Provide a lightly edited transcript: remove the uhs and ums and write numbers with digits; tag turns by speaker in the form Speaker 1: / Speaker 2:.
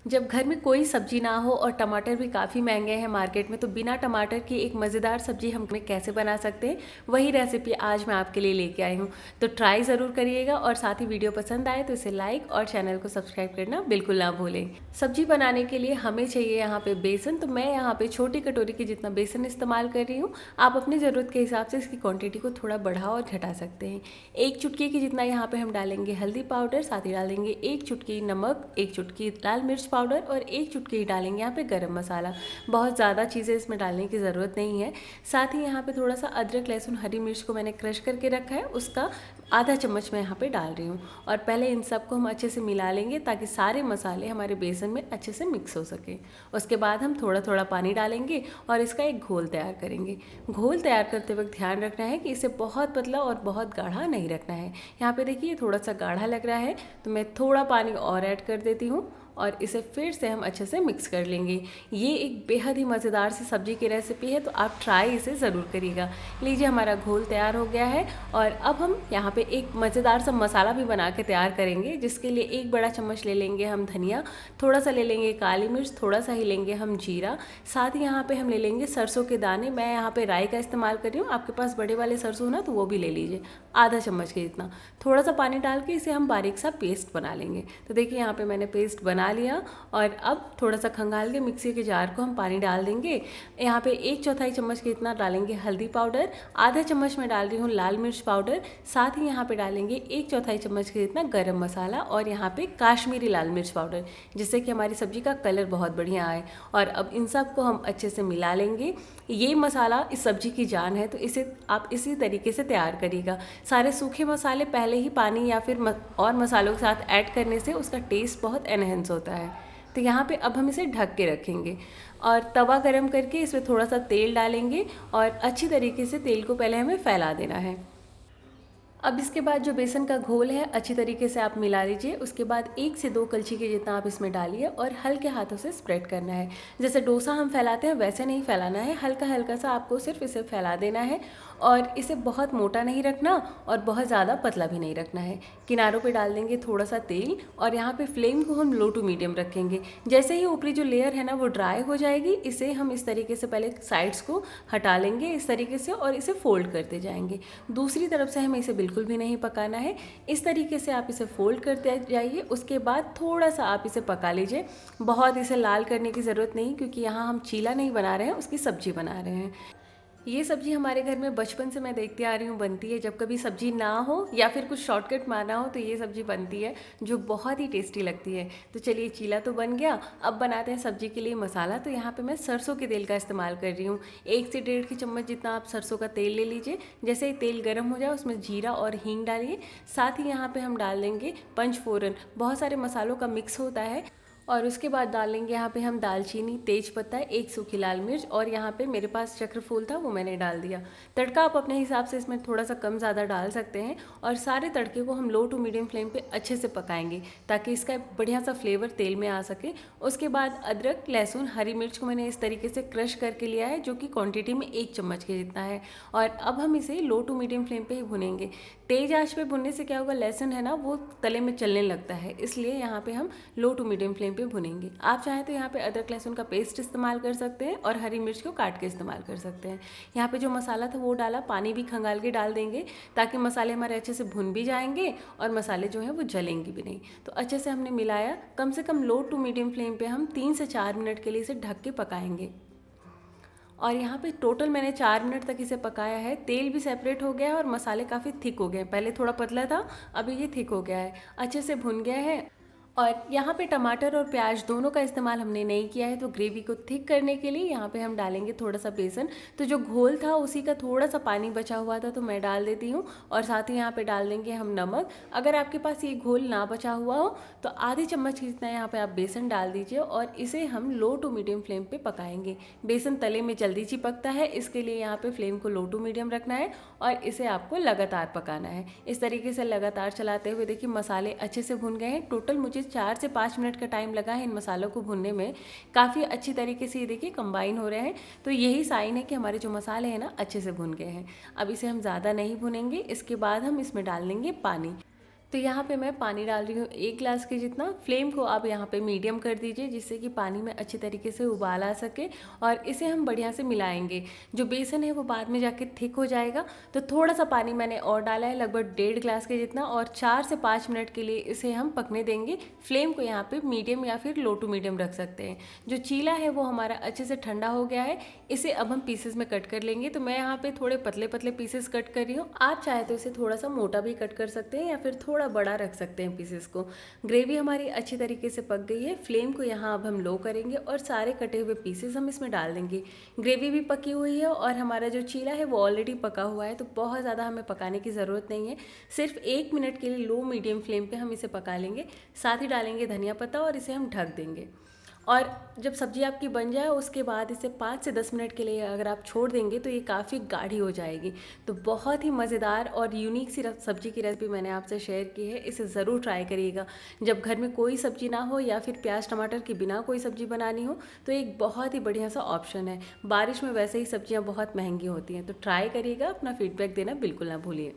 Speaker 1: जब घर में कोई सब्जी ना हो और टमाटर भी काफ़ी महंगे हैं मार्केट में, तो बिना टमाटर की एक मज़ेदार सब्जी हम कैसे बना सकते हैं, वही रेसिपी आज मैं आपके लिए लेके आई हूँ। तो ट्राई ज़रूर करिएगा और साथ ही वीडियो पसंद आए तो इसे लाइक और चैनल को सब्सक्राइब करना बिल्कुल ना भूलें। सब्जी बनाने के लिए हमें चाहिए यहाँ पे बेसन। तो मैं यहाँ पे छोटी कटोरी की जितना बेसन इस्तेमाल कर रही हूँ। आप अपनी ज़रूरत के हिसाब से इसकी क्वान्टिटी को थोड़ा बढ़ा और घटा सकते हैं। एक चुटकी की जितना यहाँ पे हम डालेंगे हल्दी पाउडर, साथ ही डालेंगे एक चुटकी नमक, एक चुटकी लाल मिर्च पाउडर और एक चुटकी ही डालेंगे यहाँ पे गरम मसाला। बहुत ज़्यादा चीज़ें इसमें डालने की ज़रूरत नहीं है। साथ ही यहाँ पे थोड़ा सा अदरक लहसुन हरी मिर्च को मैंने क्रश करके रखा है, उसका आधा चम्मच मैं यहाँ पे डाल रही हूँ। और पहले इन सबको हम अच्छे से मिला लेंगे ताकि सारे मसाले हमारे बेसन में अच्छे से मिक्स हो सके। उसके बाद हम थोड़ा थोड़ा पानी डालेंगे और इसका एक घोल तैयार करेंगे। घोल तैयार करते वक्त ध्यान रखना है कि इसे बहुत पतला और बहुत गाढ़ा नहीं रखना है। यहाँ पे देखिए थोड़ा सा गाढ़ा लग रहा है, तो मैं थोड़ा पानी और ऐड कर देती हूँ और इसे फिर से हम अच्छे से मिक्स कर लेंगे। ये एक बेहद ही मज़ेदार सी सब्ज़ी की रेसिपी है, तो आप ट्राई इसे ज़रूर करिएगा। लीजिए हमारा घोल तैयार हो गया है और अब हम यहाँ पे एक मज़ेदार सा मसाला भी बना के तैयार करेंगे, जिसके लिए एक बड़ा चम्मच ले लेंगे हम धनिया, थोड़ा सा ले लेंगे काली मिर्च, थोड़ा सा ही लेंगे हम जीरा, साथ ही यहाँ पे हम ले लेंगे सरसों के दाने। मैं यहाँ पे राई का इस्तेमाल कर रही हूँ, आपके पास बड़े वाले सरसों ना तो वो भी ले लीजिए, आधा चम्मच के जितना। थोड़ा सा पानी डाल के इसे हम बारीक सा पेस्ट बना लेंगे। तो देखिए यहाँ पे मैंने पेस्ट बना लिया और अब थोड़ा सा खंगाल के मिक्सी के जार को हम पानी डाल देंगे। यहाँ पे एक चौथाई चम्मच के इतना डालेंगे हल्दी पाउडर, आधा चम्मच में डाल रही हूँ लाल मिर्च पाउडर, साथ ही यहाँ पे डालेंगे एक चौथाई चम्मच के इतना गरम मसाला और यहाँ पे काश्मीरी लाल मिर्च पाउडर, जिससे कि हमारी सब्जी का कलर बहुत बढ़िया आए। और अब इन सब को हम अच्छे से मिला लेंगे। ये मसाला इस सब्जी की जान है, तो इसे आप इसी तरीके से तैयार करिएगा। सारे सूखे मसाले पहले ही पानी या फिर और मसालों के साथ ऐड करने से उसका टेस्ट बहुत एनहेंस होता है। तो यहाँ पे अब हम इसे ढक के रखेंगे और तवा गरम करके इसमें थोड़ा सा तेल डालेंगे और अच्छी तरीके से तेल को पहले हमें फैला देना है। अब इसके बाद जो बेसन का घोल है अच्छी तरीके से आप मिला लीजिए। उसके बाद 1 से 2 कलछी के जितना आप इसमें डालिए और हल्के हाथों से स्प्रेड करना है। जैसे डोसा हम फैलाते हैं वैसे नहीं फैलाना है, हल्का हल्का सा आपको सिर्फ इसे फैला देना है और इसे बहुत मोटा नहीं रखना और बहुत ज़्यादा पतला भी नहीं रखना है। किनारों पे डाल देंगे थोड़ा सा तेल और यहाँ पे फ्लेम को हम लो टू मीडियम रखेंगे। जैसे ही ऊपरी जो लेयर है ना वो ड्राई हो जाएगी, इसे हम इस तरीके से पहले साइड्स को हटा लेंगे इस तरीके से और इसे फोल्ड करते जाएंगे। दूसरी तरफ से हमें इसे बिल्कुल भी नहीं पकाना है। इस तरीके से आप इसे फोल्ड करते जाइए। उसके बाद थोड़ा सा आप इसे पका लीजिए, बहुत इसे लाल करने की ज़रूरत नहीं, क्योंकि यहाँ हम चीला नहीं बना रहे हैं, उसकी सब्जी बना रहे हैं। ये सब्ज़ी हमारे घर में बचपन से मैं देखती आ रही हूँ बनती है। जब कभी सब्ज़ी ना हो या फिर कुछ शॉर्टकट मारना हो तो ये सब्ज़ी बनती है, जो बहुत ही टेस्टी लगती है। तो चलिए चीला तो बन गया, अब बनाते हैं सब्ज़ी के लिए मसाला। तो यहाँ पे मैं सरसों के तेल का इस्तेमाल कर रही हूँ। 1 से 1.5 की चम्मच जितना आप सरसों का तेल ले लीजिए। जैसे ही तेल गर्म हो जाए उसमें जीरा और हींग डालिए। साथ ही यहाँ पर हम डाल देंगे पंचफोरन, बहुत सारे मसालों का मिक्स होता है। और उसके बाद डालेंगे यहाँ पे हम दालचीनी, तेज पत्ता, एक सूखी लाल मिर्च और यहाँ पे मेरे पास चक्रफूल था वो मैंने डाल दिया। तड़का आप अपने हिसाब से इसमें थोड़ा सा कम ज़्यादा डाल सकते हैं और सारे तड़के को हम लो टू मीडियम फ्लेम पे अच्छे से पकाएंगे ताकि इसका बढ़िया सा फ्लेवर तेल में आ सके। उसके बाद अदरक लहसुन हरी मिर्च को मैंने इस तरीके से क्रश करके लिया है, जो कि क्वान्टिटी में 1 चम्मच के जितना है। और अब हम इसे लो टू मीडियम फ्लेम पर ही भुनेंगे। तेज आँच पे भुनने से क्या होगा, लहसुन है ना वो तले में चलने लगता है, इसलिए यहाँ पे हम लो टू मीडियम फ्लेम पे भुनेंगे। आप चाहें तो यहाँ पे अदरक लहसुन का पेस्ट इस्तेमाल कर सकते हैं और हरी मिर्च को काट के इस्तेमाल कर सकते हैं। यहाँ पे जो मसाला था वो डाला, पानी भी खंगाल के डाल देंगे ताकि मसाले हमारे अच्छे से भुन भी जाएंगे और मसाले जो हैं वो जलेंगे भी नहीं। तो अच्छे से हमने मिलाया, कम से कम लो टू मीडियम फ्लेम पर हम 3 से 4 मिनट के लिए इसे ढक के पकाएंगे। और यहाँ पे टोटल मैंने 4 मिनट तक इसे पकाया है। तेल भी सेपरेट हो गया है और मसाले काफ़ी थिक हो गए हैं। पहले थोड़ा पतला था, अभी ये थिक हो गया है, अच्छे से भुन गया है। और यहाँ पे टमाटर और प्याज दोनों का इस्तेमाल हमने नहीं किया है, तो ग्रेवी को थिक करने के लिए यहाँ पे हम डालेंगे थोड़ा सा बेसन। तो जो घोल था उसी का थोड़ा सा पानी बचा हुआ था, तो मैं डाल देती हूँ। और साथ ही यहाँ पे डाल देंगे हम नमक। अगर आपके पास ये घोल ना बचा हुआ हो तो आधी चम्मच जितना यहाँ पे आप बेसन डाल दीजिए और इसे हम लो टू मीडियम फ्लेम पे पकाएंगे। बेसन तले में जल्दी चिपकता है, इसके लिए यहाँ पे फ्लेम को लो टू मीडियम रखना है और इसे आपको लगातार पकाना है। इस तरीके से लगातार चलाते हुए देखिए मसाले अच्छे से भुन गए हैं। टोटल मुझे 4 से 5 मिनट का टाइम लगा है इन मसालों को भुनने में। काफ़ी अच्छी तरीके से ये देखिए कंबाइन हो रहे हैं, तो यही साइन है कि हमारे जो मसाले हैं ना अच्छे से भुन गए हैं। अब इसे हम ज़्यादा नहीं भुनेंगे, इसके बाद हम इसमें डाल देंगे पानी। तो यहाँ पे मैं पानी डाल रही हूँ 1 ग्लास के जितना। फ्लेम को आप यहाँ पे मीडियम कर दीजिए, जिससे कि पानी में अच्छी तरीके से उबाल आ सके और इसे हम बढ़िया से मिलाएंगे। जो बेसन है वो बाद में जाके थिक हो जाएगा। तो थोड़ा सा पानी मैंने और डाला है, लगभग 1.5 ग्लास के जितना, और 4 से 5 मिनट के लिए इसे हम पकने देंगे। फ्लेम को यहाँ पे मीडियम या फिर लो टू मीडियम रख सकते हैं। जो चीला है वो हमारा अच्छे से ठंडा हो गया है। इसे अब हम पीसेस में कट कर लेंगे। तो मैं यहाँ पे थोड़े पतले पतले पीसेस कट कर रही हूँ। आप चाहे तो इसे थोड़ा सा मोटा भी कट कर सकते हैं या फिर थोड़ा बड़ा रख सकते हैं पीसेस को। ग्रेवी हमारी अच्छी तरीके से पक गई है। फ्लेम को यहाँ अब हम लो करेंगे और सारे कटे हुए पीसेस हम इसमें डाल देंगे। ग्रेवी भी पकी हुई है और हमारा जो चीला है वो ऑलरेडी पका हुआ है, तो बहुत ज़्यादा हमें पकाने की ज़रूरत नहीं है। सिर्फ 1 मिनट के लिए लो मीडियम फ्लेम पे हम इसे पका लेंगे। साथ ही डालेंगे धनिया पत्ता और इसे हम ढक देंगे। और जब सब्ज़ी आपकी बन जाए उसके बाद इसे 5 से 10 मिनट के लिए अगर आप छोड़ देंगे तो ये काफ़ी गाढ़ी हो जाएगी। तो बहुत ही मज़ेदार और यूनिक सी सब्ज़ी की रेसिपी मैंने आपसे शेयर की है। इसे ज़रूर ट्राई करिएगा। जब घर में कोई सब्ज़ी ना हो या फिर प्याज टमाटर के बिना कोई सब्ज़ी बनानी हो तो एक बहुत ही बढ़िया सा ऑप्शन है। बारिश में वैसे ही सब्ज़ियाँ बहुत महंगी होती हैं। तो ट्राई करिएगा, अपना फीडबैक देना बिल्कुल ना भूलिए।